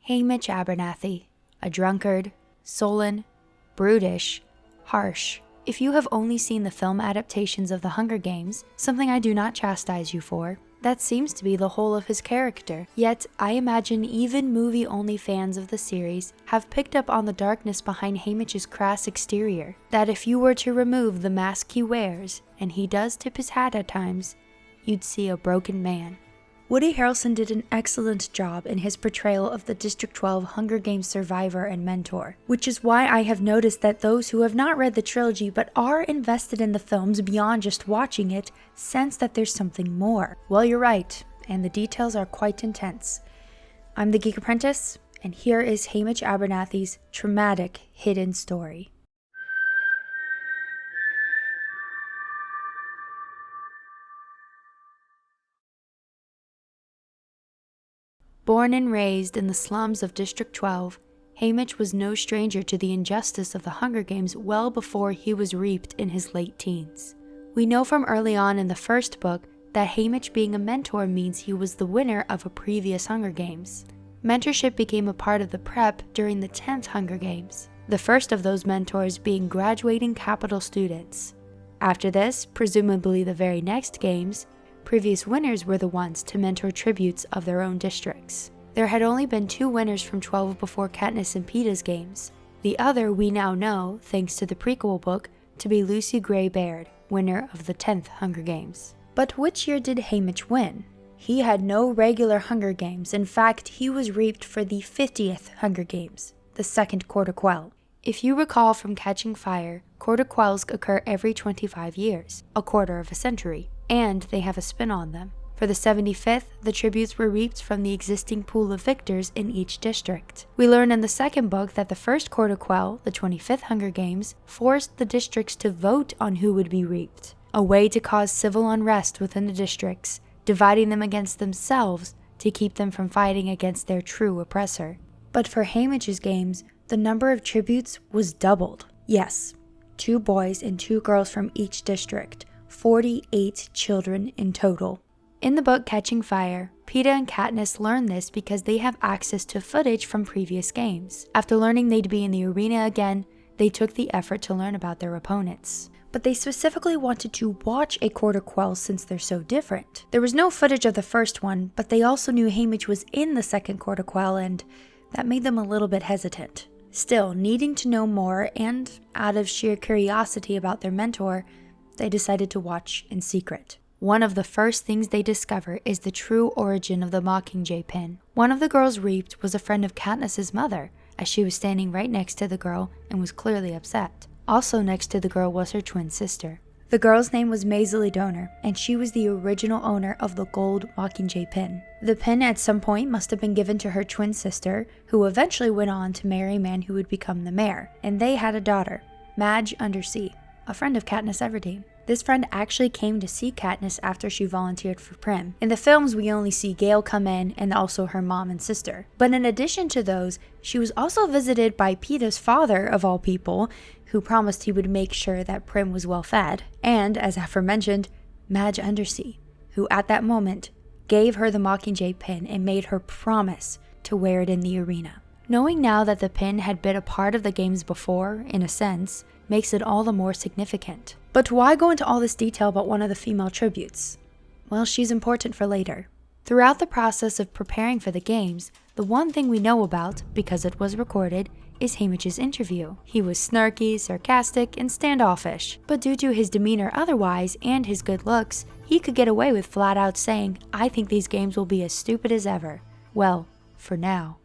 Haymitch Abernathy, a drunkard, sullen, brutish, harsh. If you have only seen the film adaptations of The Hunger Games, something I do not chastise you for, that seems to be the whole of his character. Yet, I imagine even movie-only fans of the series have picked up on the darkness behind Haymitch's crass exterior, that if you were to remove the mask he wears, and he does tip his hat at times, you'd see a broken man. Woody Harrelson did an excellent job in his portrayal of the District 12 Hunger Games survivor and mentor, which is why I have noticed that those who have not read the trilogy but are invested in the films beyond just watching it sense that there's something more. Well, you're right, and the details are quite intense. I'm the Geek Apprentice, and here is Haymitch Abernathy's traumatic hidden story. Born and raised in the slums of District 12, Haymitch was no stranger to the injustice of the Hunger Games well before he was reaped in his late teens. We know from early on in the first book that Haymitch being a mentor means he was the winner of a previous Hunger Games. Mentorship became a part of the prep during the 10th Hunger Games, the first of those mentors being graduating Capital students. After this, presumably the very next games, previous winners were the ones to mentor tributes of their own districts. There had only been 2 winners from 12 before Katniss and Peeta's games. The other we now know, thanks to the prequel book, to be Lucy Gray Baird, winner of the 10th Hunger Games. But which year did Haymitch win? He had no regular Hunger Games. In fact, he was reaped for the 50th Hunger Games, the second Quarter Quell. If you recall from Catching Fire, Quarter Quells occur every 25 years, a quarter of a century, and they have a spin on them. For the 75th, the tributes were reaped from the existing pool of victors in each district. We learn in the second book that the first Quarter Quell, the 25th Hunger Games, forced the districts to vote on who would be reaped, a way to cause civil unrest within the districts, dividing them against themselves to keep them from fighting against their true oppressor. But for Haymitch's games, the number of tributes was doubled. Yes, 2 boys and 2 girls from each district, 48 children in total. In the book Catching Fire, Peeta and Katniss learn this because they have access to footage from previous games. After learning they'd be in the arena again, they took the effort to learn about their opponents. But they specifically wanted to watch a Quarter Quell since they're so different. There was no footage of the first one, but they also knew Haymitch was in the second Quarter Quell, and that made them a little bit hesitant. Still, needing to know more, and out of sheer curiosity about their mentor, they decided to watch in secret. One of the first things they discover is the true origin of the Mockingjay pin. One of the girls reaped was a friend of Katniss's mother, as she was standing right next to the girl and was clearly upset. Also next to the girl was her twin sister. The girl's name was Medli Donor, and she was the original owner of the gold Mockingjay pin. The pin at some point must have been given to her twin sister, who eventually went on to marry a man who would become the mayor, and they had a daughter, Madge Undersea, a friend of Katniss Everdeen. This friend actually came to see Katniss after she volunteered for Prim. In the films, we only see Gale come in and also her mom and sister. But in addition to those, she was also visited by Peeta's father, of all people, who promised he would make sure that Prim was well fed, and, as aforementioned, Madge Undersea, who at that moment gave her the Mockingjay pin and made her promise to wear it in the arena. Knowing now that the pin had been a part of the games before, in a sense, makes it all the more significant. But why go into all this detail about one of the female tributes? Well, she's important for later. Throughout the process of preparing for the games, the one thing we know about, because it was recorded, is Haymitch's interview. He was snarky, sarcastic, and standoffish, but due to his demeanor otherwise and his good looks, he could get away with flat out saying, "I think these games will be as stupid as ever." Well, for now.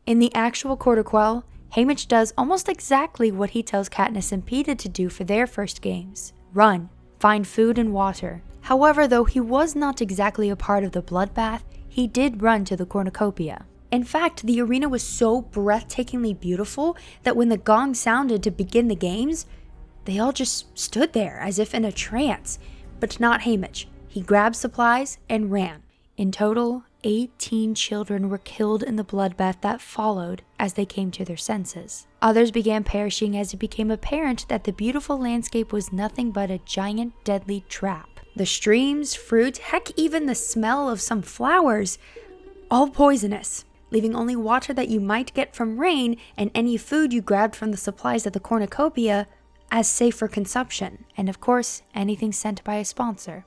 In the actual Quarter Quell, Haymitch does almost exactly what he tells Katniss and Peeta to do for their first games. Run, find food and water. However, though he was not exactly a part of the bloodbath, he did run to the cornucopia. In fact, the arena was so breathtakingly beautiful that when the gong sounded to begin the games, they all just stood there as if in a trance. But not Haymitch. He grabbed supplies and ran. In total, 18 children were killed in the bloodbath that followed as they came to their senses. Others began perishing as it became apparent that the beautiful landscape was nothing but a giant deadly trap. The streams, fruit, heck even the smell of some flowers, all poisonous. leaving only water that you might get from rain and any food you grabbed from the supplies at the cornucopia as safe for consumption, and of course, anything sent by a sponsor.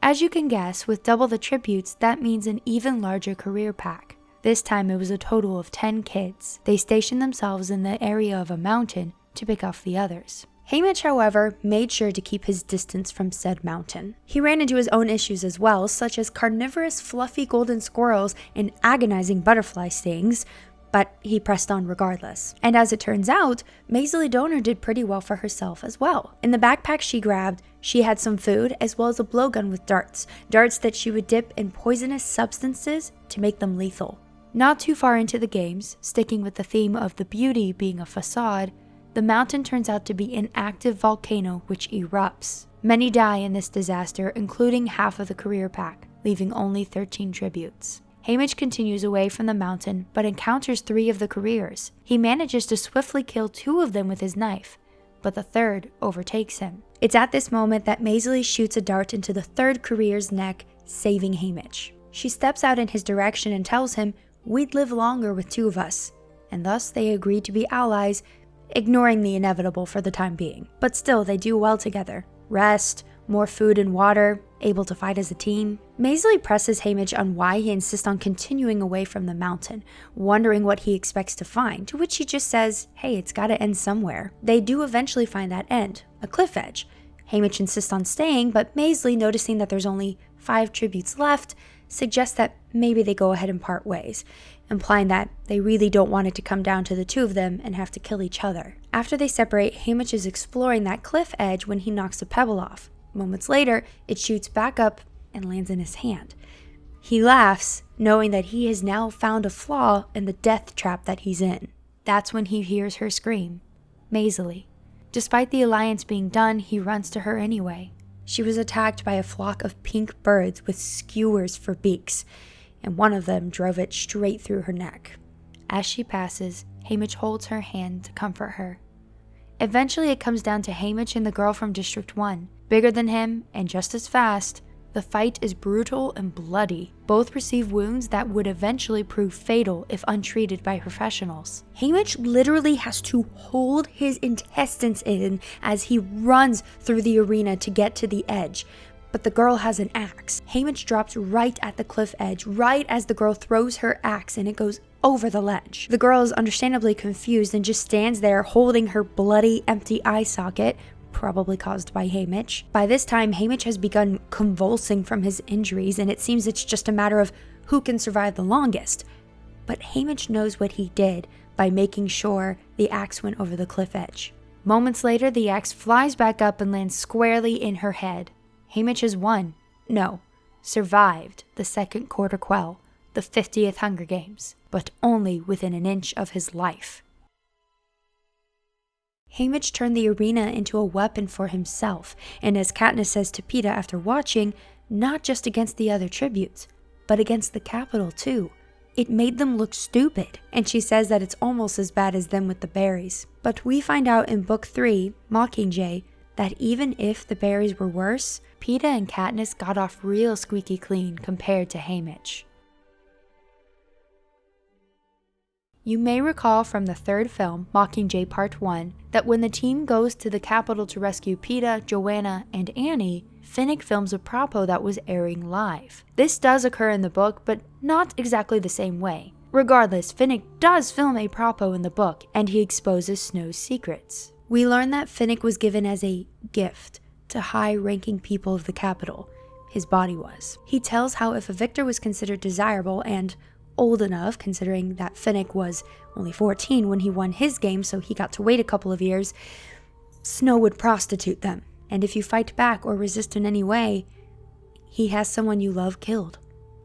As you can guess, with double the tributes, that means an even larger career pack. This time it was a total of 10 kids. They stationed themselves in the area of a mountain to pick off the others. Haymitch, however, made sure to keep his distance from said mountain. He ran into his own issues as well, such as carnivorous fluffy golden squirrels and agonizing butterfly stings, but he pressed on regardless. And as it turns out, Medli Donor did pretty well for herself as well. In the backpack she grabbed, she had some food as well as a blowgun with darts that she would dip in poisonous substances to make them lethal. Not too far into the games, sticking with the theme of the beauty being a facade, the mountain turns out to be an active volcano which erupts. Many die in this disaster, including half of the career pack, leaving only 13 tributes. Haymitch continues away from the mountain, but encounters 3 of the careers. He manages to swiftly kill 2 of them with his knife, but the third overtakes him. It's at this moment that Medli shoots a dart into the third career's neck, saving Haymitch. She steps out in his direction and tells him, "We'd live longer with 2 of us," and thus they agree to be allies, ignoring the inevitable for the time being. But still, they do well together. Rest, more food and water, able to fight as a team. Medli presses Haymitch on why he insists on continuing away from the mountain, wondering what he expects to find, to which he just says, hey, it's gotta end somewhere. They do eventually find that end, a cliff edge. Haymitch insists on staying, but Medli, noticing that there's only 5 tributes left, suggests that maybe they go ahead and part ways, implying that they really don't want it to come down to the 2 of them and have to kill each other. After they separate, Haymitch is exploring that cliff edge when he knocks a pebble off. Moments later, it shoots back up and lands in his hand. He laughs, knowing that he has now found a flaw in the death trap that he's in. That's when he hears her scream, Medli. Despite the alliance being done, he runs to her anyway. She was attacked by a flock of pink birds with skewers for beaks, and one of them drove it straight through her neck. As she passes, Haymitch holds her hand to comfort her. Eventually it comes down to Haymitch and the girl from District 1. Bigger than him, and just as fast, the fight is brutal and bloody. Both receive wounds that would eventually prove fatal if untreated by professionals. Haymitch literally has to hold his intestines in as he runs through the arena to get to the edge. But the girl has an axe. Haymitch drops right at the cliff edge, right as the girl throws her axe and it goes over the ledge. The girl is understandably confused and just stands there holding her bloody, empty eye socket, probably caused by Haymitch. By this time, Haymitch has begun convulsing from his injuries, and it seems it's just a matter of who can survive the longest. But Haymitch knows what he did by making sure the axe went over the cliff edge. Moments later, the axe flies back up and lands squarely in her head. Haymitch has won. No, survived the second quarter quell, the 50th Hunger Games, but only within an inch of his life. Haymitch turned the arena into a weapon for himself, and as Katniss says to Peeta after watching, not just against the other tributes, but against the Capitol too. It made them look stupid, and she says that it's almost as bad as them with the berries. But we find out in Book 3, Mockingjay, that even if the berries were worse, Peeta and Katniss got off real squeaky clean compared to Haymitch. You may recall from the 3rd film, Mockingjay Part 1, that when the team goes to the Capitol to rescue Peeta, Joanna, and Annie, Finnick films a propo that was airing live. This does occur in the book, but not exactly the same way. Regardless, Finnick does film a propo in the book, and he exposes Snow's secrets. We learn that Finnick was given as a gift to high-ranking people of the Capitol. His body was. He tells how if a victor was considered desirable and old enough, considering that Finnick was only 14 when he won his game, so he got to wait a couple of years, Snow would prostitute them. And if you fight back or resist in any way, he has someone you love killed.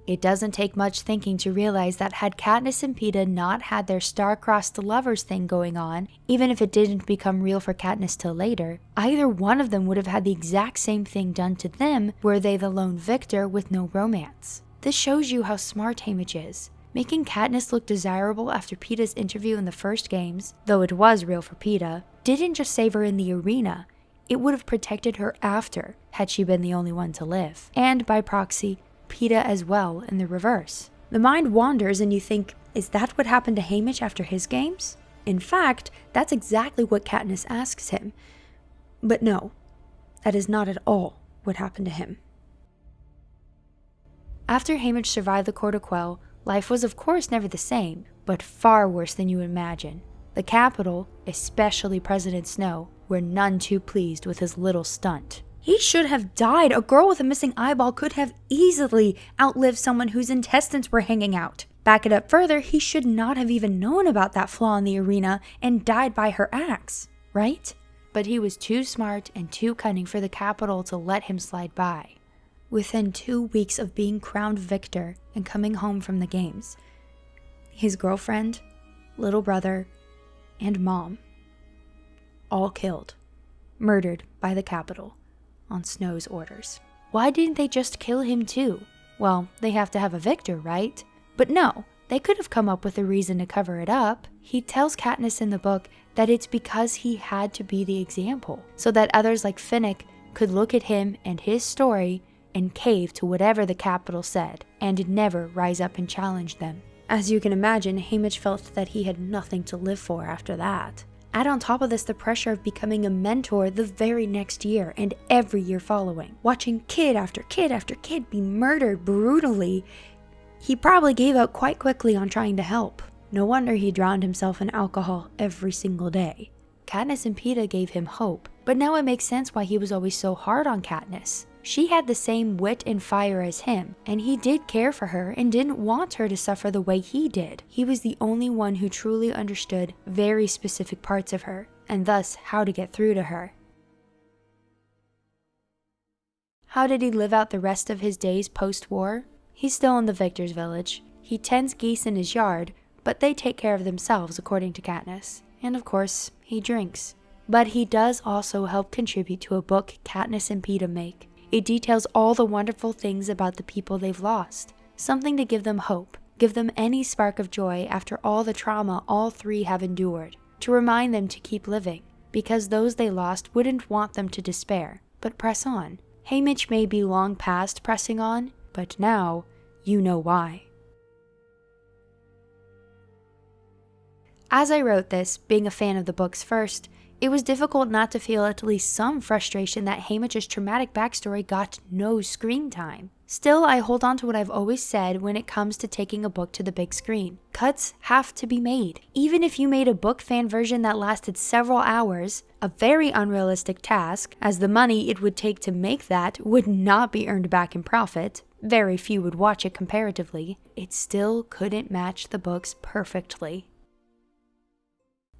It doesn't take much thinking to realize that had Katniss and Peeta not had their star-crossed lovers thing going on, even if it didn't become real for Katniss till later, either one of them would have had the exact same thing done to them were they the lone victor with no romance. This shows you how smart Haymitch is. Making Katniss look desirable after Peeta's interview in the first games, though it was real for Peeta, didn't just save her in the arena, it would have protected her after, had she been the only one to live. And by proxy, Peeta as well in the reverse. The mind wanders and you think, Is that what happened to Haymitch after his games? In fact, that's exactly what Katniss asks him. But no, that is not at all what happened to him. After Haymitch survived the Court of Quell, life was of course never the same, but far worse than you imagine. The capital, especially President Snow, were none too pleased with his little stunt. He should have died. A girl with a missing eyeball could have easily outlived someone whose intestines were hanging out. Back it up further, he should not have even known about that flaw in the arena and died by her axe, right? But he was too smart and too cunning for the capital to let him slide by. Within 2 weeks of being crowned victor and coming home from the games, his girlfriend, little brother, and mom, all killed, murdered by the capital on Snow's orders. Why didn't they just kill him too? Well, they have to have a victor, right? But no, they could have come up with a reason to cover it up. He tells Katniss in the book that it's because he had to be the example, so that others like Finnick could look at him and his story and cave to whatever the capital said, and never rise up and challenge them. As you can imagine, Haymitch felt that he had nothing to live for after that. Add on top of this the pressure of becoming a mentor the very next year and every year following. Watching kid after kid after kid be murdered brutally, he probably gave up quite quickly on trying to help. No wonder he drowned himself in alcohol every single day. Katniss and Peeta gave him hope, but now it makes sense why he was always so hard on Katniss. She had the same wit and fire as him, and he did care for her and didn't want her to suffer the way he did. He was the only one who truly understood very specific parts of her, and thus how to get through to her. How did he live out the rest of his days post-war? He's still in the Victor's Village. He tends geese in his yard, but they take care of themselves according to Katniss. And of course, he drinks. But he does also help contribute to a book Katniss and Peeta make. It details all the wonderful things about the people they've lost. Something to give them hope, give them any spark of joy after all the trauma all three have endured. To remind them to keep living, because those they lost wouldn't want them to despair, but press on. Haymitch may be long past pressing on, but now you know why. As I wrote this, being a fan of the books first, it was difficult not to feel at least some frustration that Haymitch's traumatic backstory got no screen time. Still, I hold on to what I've always said when it comes to taking a book to the big screen. Cuts have to be made. Even if you made a book fan version that lasted several hours, a very unrealistic task, as the money it would take to make that would not be earned back in profit, very few would watch it comparatively, it still couldn't match the books perfectly.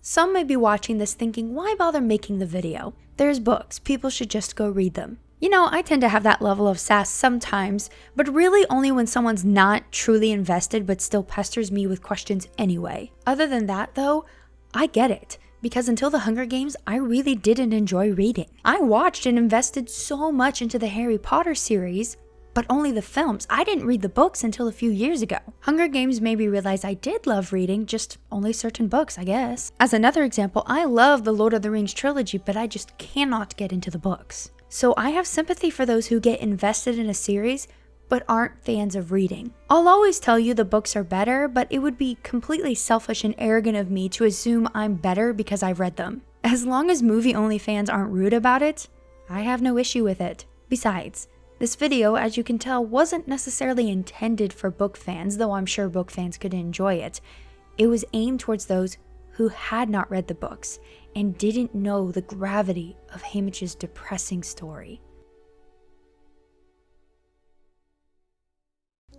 Some may be watching this thinking, why bother making the video? There's books, people should just go read them. You know, I tend to have that level of sass sometimes, but really only when someone's not truly invested but still pesters me with questions anyway. Other than that though, I get it, because until the Hunger Games, I really didn't enjoy reading. I watched and invested so much into the Harry Potter series, but only the films. I didn't read the books until a few years ago. Hunger Games made me realize I did love reading, just only certain books, I guess. As another example, I love the Lord of the Rings trilogy, but I just cannot get into the books. So I have sympathy for those who get invested in a series, but aren't fans of reading. I'll always tell you the books are better, but it would be completely selfish and arrogant of me to assume I'm better because I've read them. As long as movie-only fans aren't rude about it, I have no issue with it. Besides, this video, as you can tell, wasn't necessarily intended for book fans, though I'm sure book fans could enjoy it. It was aimed towards those who had not read the books and didn't know the gravity of Haymitch's depressing story.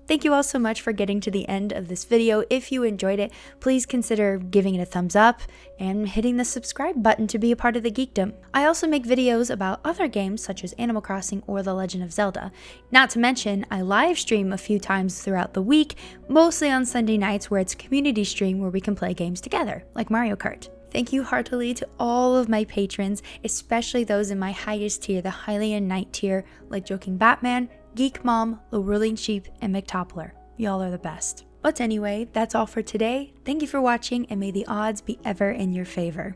Thank you all so much for getting to the end of this video. If you enjoyed it, please consider giving it a thumbs up and hitting the subscribe button to be a part of the geekdom. I also make videos about other games such as Animal Crossing or The Legend of Zelda. Not to mention, I live stream a few times throughout the week, mostly on Sunday nights where it's a community stream where we can play games together, like Mario Kart. Thank you heartily to all of my patrons, especially those in my highest tier, the Hylian Knight tier, like Joking Batman, Geek Mom, Lorulian Sheep, and McToppler. Y'all are the best. But anyway, that's all for today. Thank you for watching, and may the odds be ever in your favor.